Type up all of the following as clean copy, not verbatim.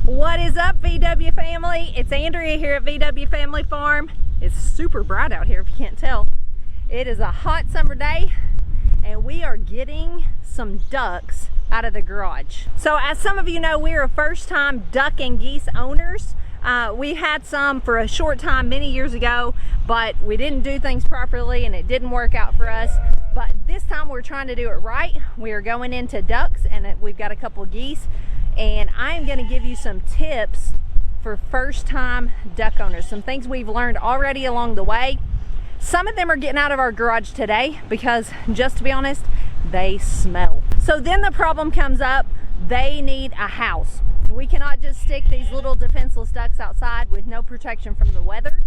What is up, VW family? It's Andrea here at VW Family Farm. It's super bright out here if you can't tell. It is a hot summer day and we are getting some ducks out of the garage. So as some of you know, we're a first-time duck and geese owners. We had some for a short time many years ago, but we didn't do things properly and it didn't work out for us. But this time we're trying to do it right. We are going into ducks and we've got a couple geese. And I'm going to give you some tips for first-time duck owners. Some things we've learned already along the way. Some of them are getting out of our garage today because, just to be honest, they smell. So then the problem comes up, they need a house. We cannot just stick these little defenseless ducks outside with no protection from the weather.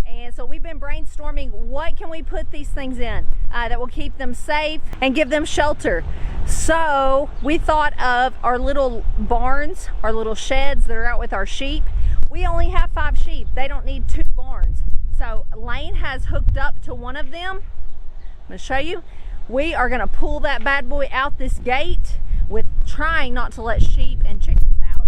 And so we've been brainstorming, what can we put these things in that will keep them safe and give them shelter. So we thought of our little barns, our little sheds that are out with our sheep. We only have 5 sheep. They don't need 2 barns. So Lane has hooked up to one of them. I'm going to show you. We are going to pull that bad boy out this gate with trying not to let sheep and chickens out.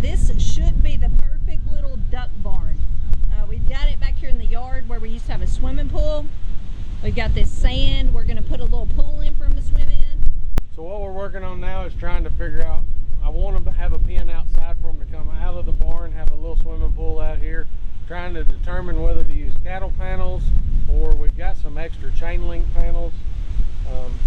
This should be the perfect little duck barn. We've got it back here in the yard where we used to have a swimming pool. We've got this sand. We're going to put a little pool in for them to swim in. So what we're working on now is trying to figure out, I want to have a pen outside for them to come out of the barn, have a little swimming pool out here. Trying to determine whether to use cattle panels or we've got some extra chain link panels.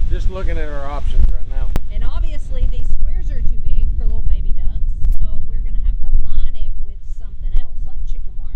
Just looking at our options right now. And obviously these squares are too big for little baby ducks, so we're going to have to line it with something else like chicken wire.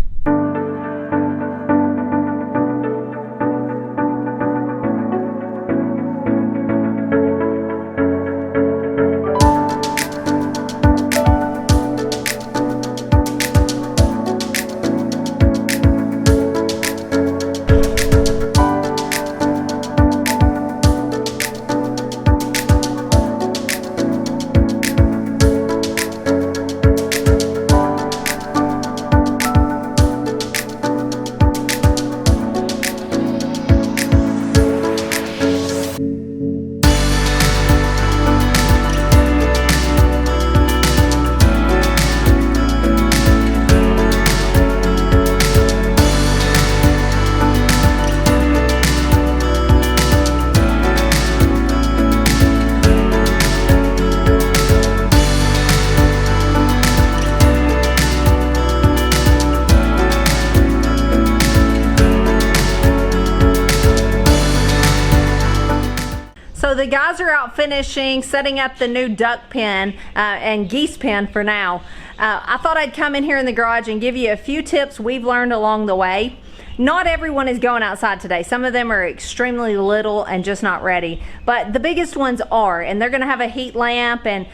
So the guys are out finishing setting up the new duck pen and geese pen for now. I thought I'd come in here in the garage and give you a few tips we've learned along the way. Not everyone is going outside today. Some of them are extremely little and just not ready. But the biggest ones are, and they're gonna have a heat lamp and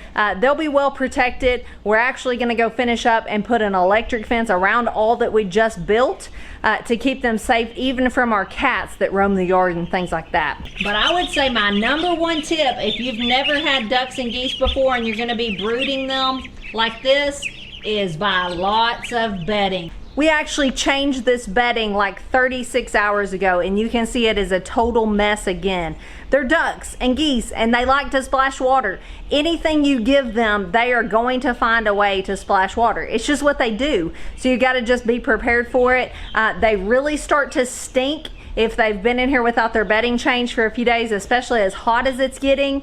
they'll be well protected. We're actually gonna go finish up and put an electric fence around all that we just built to keep them safe even from our cats that roam the yard and things like that. But I would say my #1 tip, if you've never had ducks and geese before and you're gonna be brooding them like this, is buy lots of bedding. We actually changed this bedding like 36 hours ago and you can see it is a total mess again. They're ducks and geese and they like to splash water. Anything you give them, they are going to find a way to splash water. It's just what they do. So you gotta just be prepared for it. They really start to stink if they've been in here without their bedding changed for a few days, especially as hot as it's getting.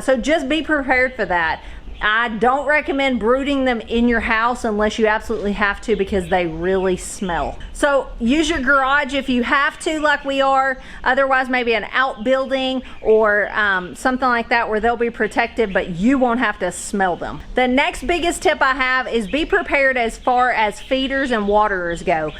So just be prepared for that. I don't recommend brooding them in your house unless you absolutely have to, because they really smell. So use your garage if you have to, like we are. Otherwise, maybe an outbuilding or something like that where they'll be protected, but you won't have to smell them. The next biggest tip I have is be prepared as far as feeders and waterers go.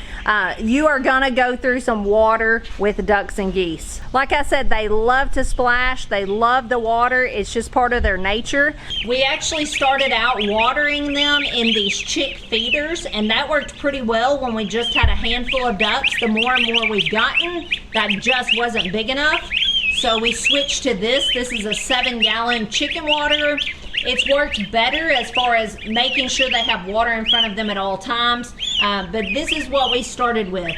You are gonna go through some water with ducks and geese. Like I said, they love to splash. They love the water. It's just part of their nature. We actually started out watering them in these chick feeders, and that worked pretty well when we just had a handful of ducks. The more and more we've gotten, that just wasn't big enough. So we switched to this. This is a 7-gallon chicken waterer. It's worked better as far as making sure they have water in front of them at all times. But this is what we started with,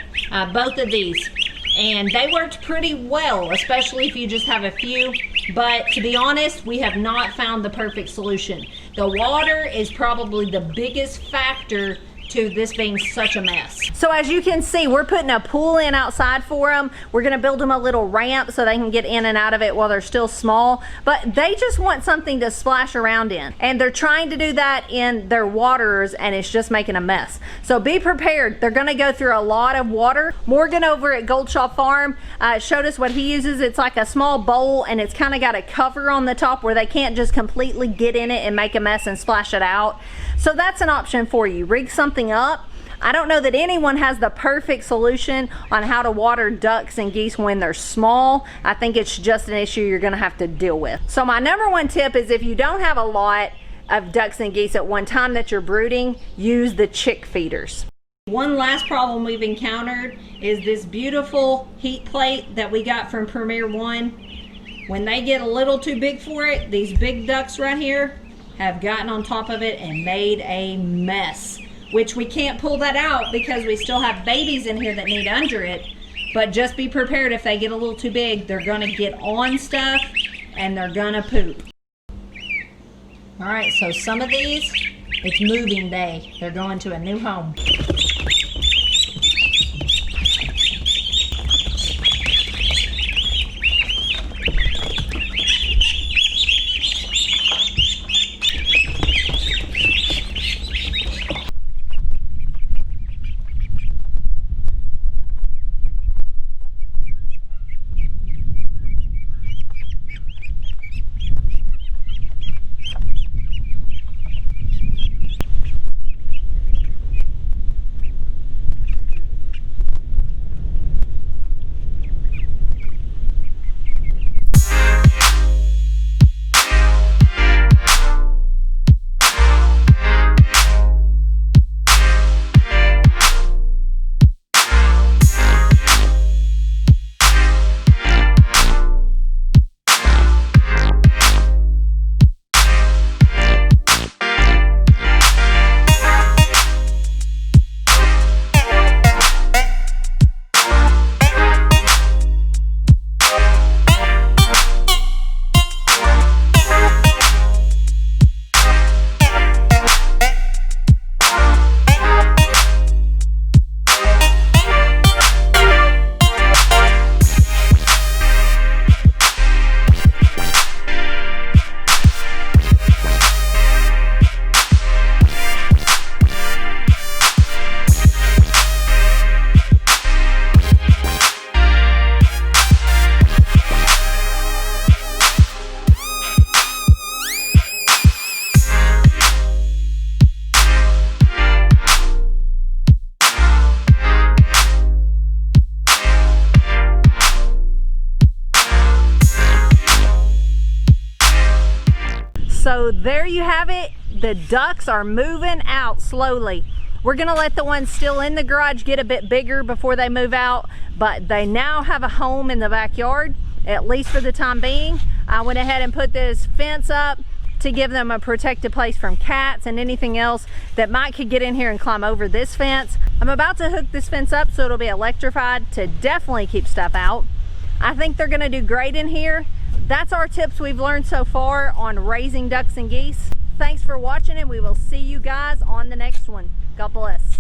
both of these. And they worked pretty well, especially if you just have a few. But to be honest, we have not found the perfect solution. The water is probably the biggest factor to this being such a mess. So as you can see, we're putting a pool in outside for them. We're gonna build them a little ramp so they can get in and out of it while they're still small, but they just want something to splash around in. And they're trying to do that in their waterers, and it's just making a mess. So be prepared. They're gonna go through a lot of water. Morgan over at Goldshaw Farm showed us what he uses. It's like a small bowl, and it's kind of got a cover on the top where they can't just completely get in it and make a mess and splash it out. So that's an option for you. Rig something up. I don't know that anyone has the perfect solution on how to water ducks and geese when they're small. I think it's just an issue you're gonna have to deal with. So my number one tip is, if you don't have a lot of ducks and geese at one time that you're brooding, use the chick feeders. One last problem we've encountered is this beautiful heat plate that we got from Premier One. When they get a little too big for it, these big ducks right here have gotten on top of it and made a mess, which we can't pull that out because we still have babies in here that need under it. But just be prepared, if they get a little too big, they're gonna get on stuff and they're gonna poop. All right, so some of these, it's moving day. They're going to a new home. So there you have it. The ducks are moving out slowly. We're gonna let the ones still in the garage get a bit bigger before they move out, but they now have a home in the backyard, at least for the time being. I went ahead and put this fence up to give them a protected place from cats and anything else that could get in here and climb over this fence. I'm about to hook this fence up so it'll be electrified to definitely keep stuff out. I think they're gonna do great in here. That's our tips we've learned so far on raising ducks and geese. Thanks for watching, and we will see you guys on the next one. God bless.